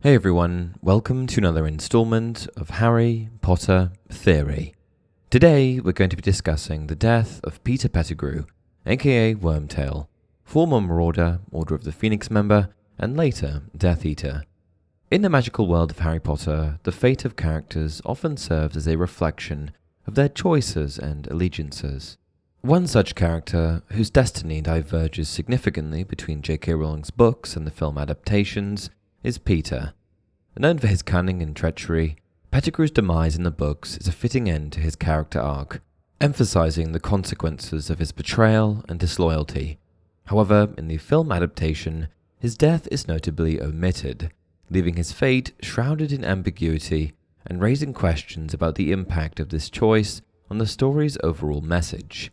Hey everyone, welcome to another installment of Harry Potter Theory. Today we're going to be discussing the death of Peter Pettigrew, aka Wormtail, former Marauder, Order of the Phoenix member, and later Death Eater. In the magical world of Harry Potter, the fate of characters often serves as a reflection of their choices and allegiances. One such character, whose destiny diverges significantly between J.K. Rowling's books and the film adaptations, is Peter. Known for his cunning and treachery, Pettigrew's demise in the books is a fitting end to his character arc, emphasizing the consequences of his betrayal and disloyalty. However, in the film adaptation, his death is notably omitted, leaving his fate shrouded in ambiguity and raising questions about the impact of this choice on the story's overall message.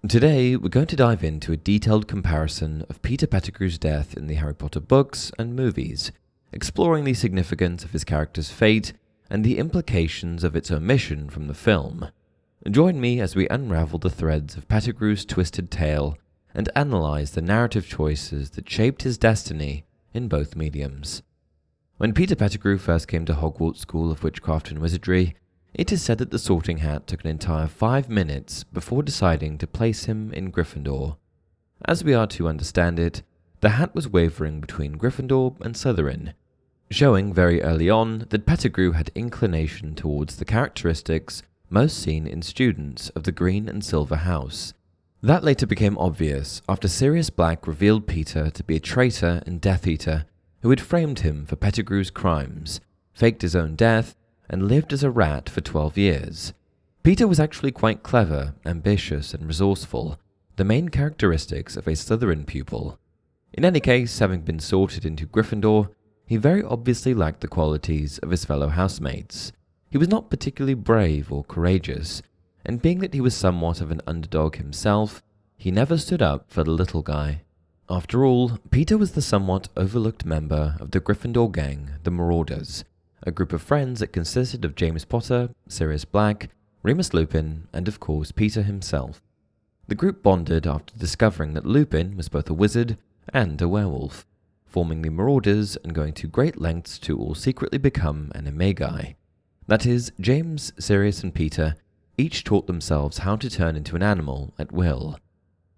Today, we're going to dive into a detailed comparison of Peter Pettigrew's death in the Harry Potter books and movies, exploring the significance of his character's fate and the implications of its omission from the film. Join me as we unravel the threads of Pettigrew's twisted tale and analyze the narrative choices that shaped his destiny in both mediums. When Peter Pettigrew first came to Hogwarts School of Witchcraft and Wizardry, it is said that the Sorting Hat took an entire 5 minutes before deciding to place him in Gryffindor. As we are to understand it, the Hat was wavering between Gryffindor and Slytherin, showing very early on that Pettigrew had inclination towards the characteristics most seen in students of the Green and Silver House. That later became obvious after Sirius Black revealed Peter to be a traitor and Death Eater who had framed him for Pettigrew's crimes, faked his own death, and lived as a rat for 12 years. Peter was actually quite clever, ambitious, and resourceful, the main characteristics of a Slytherin pupil. In any case, having been sorted into Gryffindor, he very obviously lacked the qualities of his fellow housemates. He was not particularly brave or courageous, and being that he was somewhat of an underdog himself, he never stood up for the little guy. After all, Peter was the somewhat overlooked member of the Gryffindor gang, the Marauders, a group of friends that consisted of James Potter, Sirius Black, Remus Lupin, and of course Peter himself. The group bonded after discovering that Lupin was both a wizard and a werewolf, forming the Marauders and going to great lengths to all secretly become animagi. That is, James, Sirius, and Peter each taught themselves how to turn into an animal at will.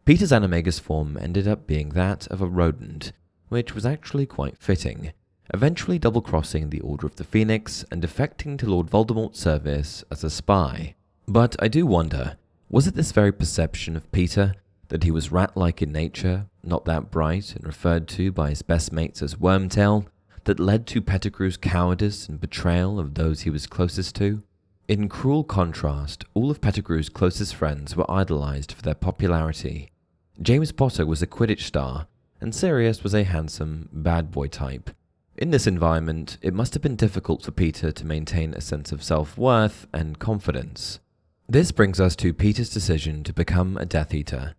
Peter's animagus form ended up being that of a rodent, which was actually quite fitting, eventually double-crossing the Order of the Phoenix and defecting to Lord Voldemort's service as a spy. But I do wonder, was it this very perception of Peter, that he was rat-like in nature, not that bright and referred to by his best mates as Wormtail, that led to Pettigrew's cowardice and betrayal of those he was closest to? In cruel contrast, all of Pettigrew's closest friends were idolized for their popularity. James Potter was a Quidditch star, and Sirius was a handsome, bad boy type. In this environment, it must have been difficult for Peter to maintain a sense of self-worth and confidence. This brings us to Peter's decision to become a Death Eater.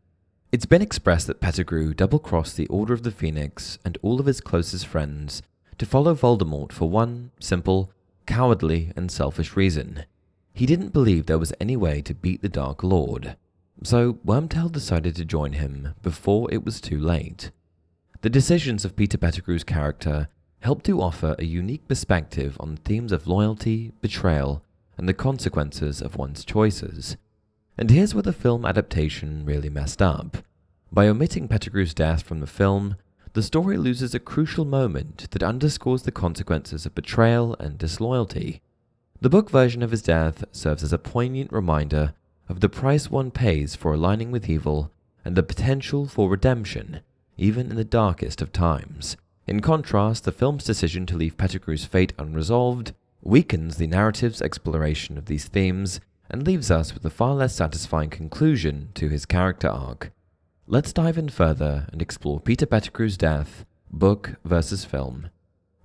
It's been expressed that Pettigrew double-crossed the Order of the Phoenix and all of his closest friends to follow Voldemort for one simple, cowardly, and selfish reason. He didn't believe there was any way to beat the Dark Lord, so Wormtail decided to join him before it was too late. The decisions of Peter Pettigrew's character helped to offer a unique perspective on themes of loyalty, betrayal, and the consequences of one's choices. And here's where the film adaptation really messed up. By omitting Pettigrew's death from the film, the story loses a crucial moment that underscores the consequences of betrayal and disloyalty. The book version of his death serves as a poignant reminder of the price one pays for aligning with evil and the potential for redemption, even in the darkest of times. In contrast, the film's decision to leave Pettigrew's fate unresolved weakens the narrative's exploration of these themes and leaves us with a far less satisfying conclusion to his character arc. Let's dive in further and explore Peter Pettigrew's death, book versus film.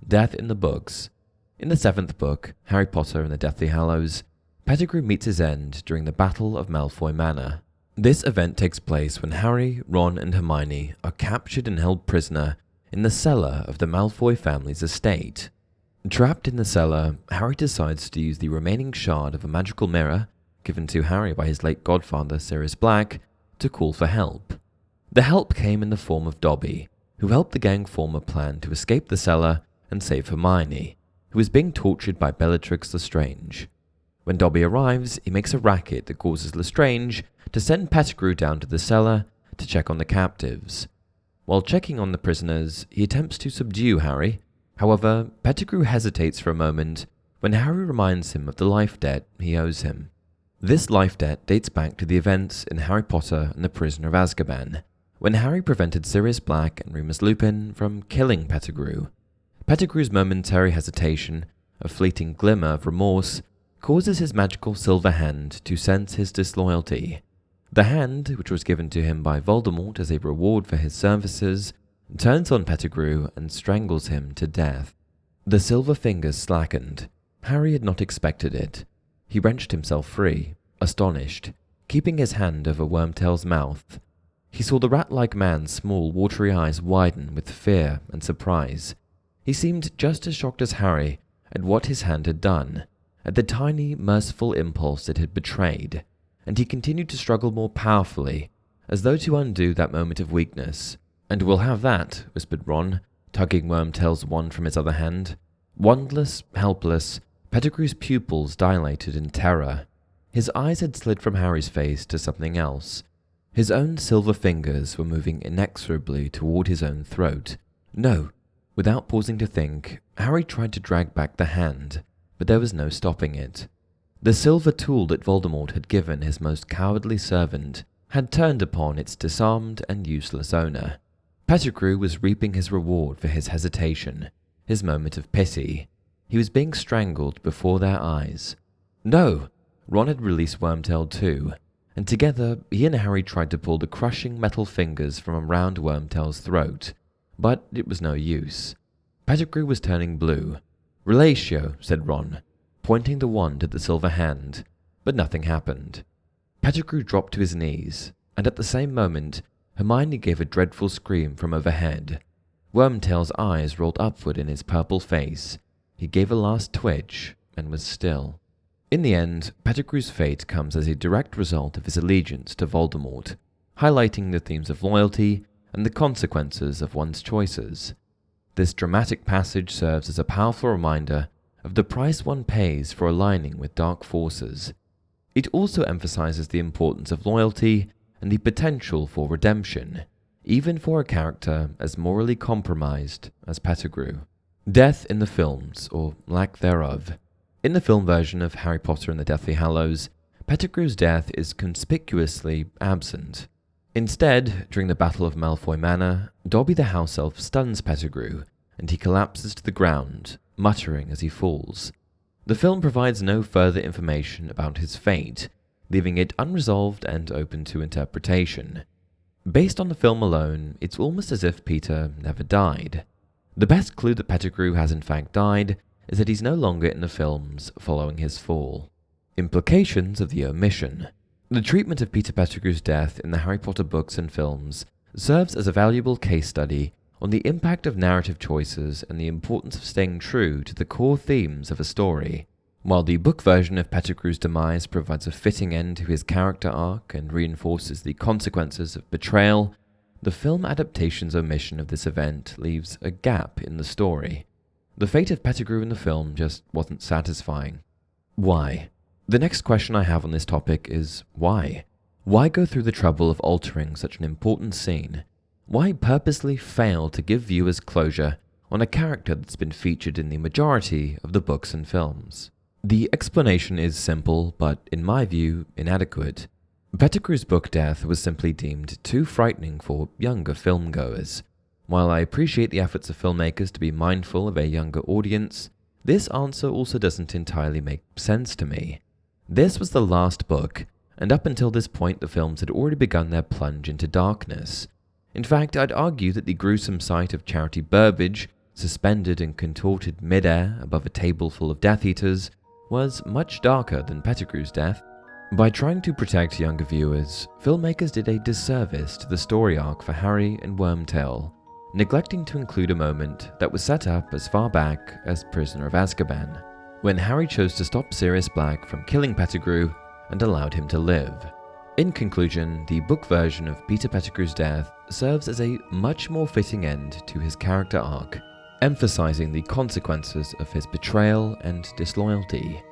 Death in the books. In the 7th book, Harry Potter and the Deathly Hallows, Pettigrew meets his end during the Battle of Malfoy Manor. This event takes place when Harry, Ron, and Hermione are captured and held prisoner in the cellar of the Malfoy family's estate. Trapped in the cellar, Harry decides to use the remaining shard of a magical mirror, given to Harry by his late godfather Sirius Black, to call for help. The help came in the form of Dobby, who helped the gang form a plan to escape the cellar and save Hermione, who is being tortured by Bellatrix Lestrange. When Dobby arrives, he makes a racket that causes Lestrange to send Pettigrew down to the cellar to check on the captives. While checking on the prisoners, he attempts to subdue Harry. However, Pettigrew hesitates for a moment when Harry reminds him of the life debt he owes him. This life debt dates back to the events in Harry Potter and the Prisoner of Azkaban, when Harry prevented Sirius Black and Remus Lupin from killing Pettigrew. Pettigrew's momentary hesitation, a fleeting glimmer of remorse, causes his magical silver hand to sense his disloyalty. The hand, which was given to him by Voldemort as a reward for his services, turns on Pettigrew and strangles him to death. The silver fingers slackened. Harry had not expected it. He wrenched himself free, astonished, keeping his hand over Wormtail's mouth. He saw the rat-like man's small, watery eyes widen with fear and surprise. He seemed just as shocked as Harry at what his hand had done, at the tiny, merciful impulse it had betrayed, and he continued to struggle more powerfully, as though to undo that moment of weakness. "And we'll have that," whispered Ron, tugging Wormtail's wand from his other hand. Wandless, helpless, Pettigrew's pupils dilated in terror. His eyes had slid from Harry's face to something else. His own silver fingers were moving inexorably toward his own throat. No! Without pausing to think, Harry tried to drag back the hand, but there was no stopping it. The silver tool that Voldemort had given his most cowardly servant had turned upon its disarmed and useless owner. Pettigrew was reaping his reward for his hesitation, his moment of pity. He was being strangled before their eyes. No! Ron had released Wormtail too, and together he and Harry tried to pull the crushing metal fingers from around Wormtail's throat, but it was no use. Pettigrew was turning blue. "Relatio," said Ron, pointing the wand at the silver hand, but nothing happened. Pettigrew dropped to his knees, and at the same moment, Hermione gave a dreadful scream from overhead. Wormtail's eyes rolled upward in his purple face. He gave a last twitch and was still. In the end, Pettigrew's fate comes as a direct result of his allegiance to Voldemort, highlighting the themes of loyalty and the consequences of one's choices. This dramatic passage serves as a powerful reminder of the price one pays for aligning with dark forces. It also emphasizes the importance of loyalty and the potential for redemption, even for a character as morally compromised as Pettigrew. Death in the films, or lack thereof. In the film version of Harry Potter and the Deathly Hallows, Pettigrew's death is conspicuously absent. Instead, during the Battle of Malfoy Manor, Dobby the House Elf stuns Pettigrew, and he collapses to the ground, muttering as he falls. The film provides no further information about his fate, leaving it unresolved and open to interpretation. Based on the film alone, it's almost as if Peter never died. The best clue that Pettigrew has in fact died is that he's no longer in the films following his fall. Implications of the omission. The treatment of Peter Pettigrew's death in the Harry Potter books and films serves as a valuable case study on the impact of narrative choices and the importance of staying true to the core themes of a story. While the book version of Pettigrew's demise provides a fitting end to his character arc and reinforces the consequences of betrayal, the film adaptation's omission of this event leaves a gap in the story. The fate of Pettigrew in the film just wasn't satisfying. Why? The next question I have on this topic is why? Why go through the trouble of altering such an important scene? Why purposely fail to give viewers closure on a character that's been featured in the majority of the books and films? The explanation is simple, but in my view, inadequate. Pettigrew's book death was simply deemed too frightening for younger filmgoers. While I appreciate the efforts of filmmakers to be mindful of a younger audience, this answer also doesn't entirely make sense to me. This was the last book, and up until this point the films had already begun their plunge into darkness. In fact, I'd argue that the gruesome sight of Charity Burbage, suspended and contorted mid-air above a table full of Death Eaters, was much darker than Pettigrew's death. By trying to protect younger viewers, filmmakers did a disservice to the story arc for Harry and Wormtail, neglecting to include a moment that was set up as far back as Prisoner of Azkaban, when Harry chose to stop Sirius Black from killing Pettigrew and allowed him to live. In conclusion, the book version of Peter Pettigrew's death serves as a much more fitting end to his character arc, emphasizing the consequences of his betrayal and disloyalty.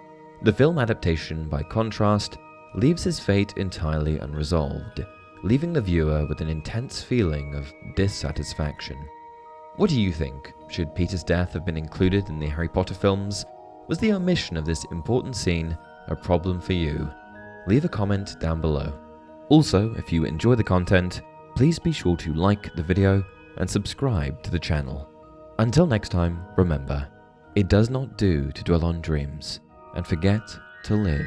The film adaptation, by contrast, leaves his fate entirely unresolved, leaving the viewer with an intense feeling of dissatisfaction. What do you think? Should Peter's death have been included in the Harry Potter films? Was the omission of this important scene a problem for you? Leave a comment down below. Also, if you enjoy the content, please be sure to like the video and subscribe to the channel. Until next time, remember, it does not do to dwell on dreams and forget to live.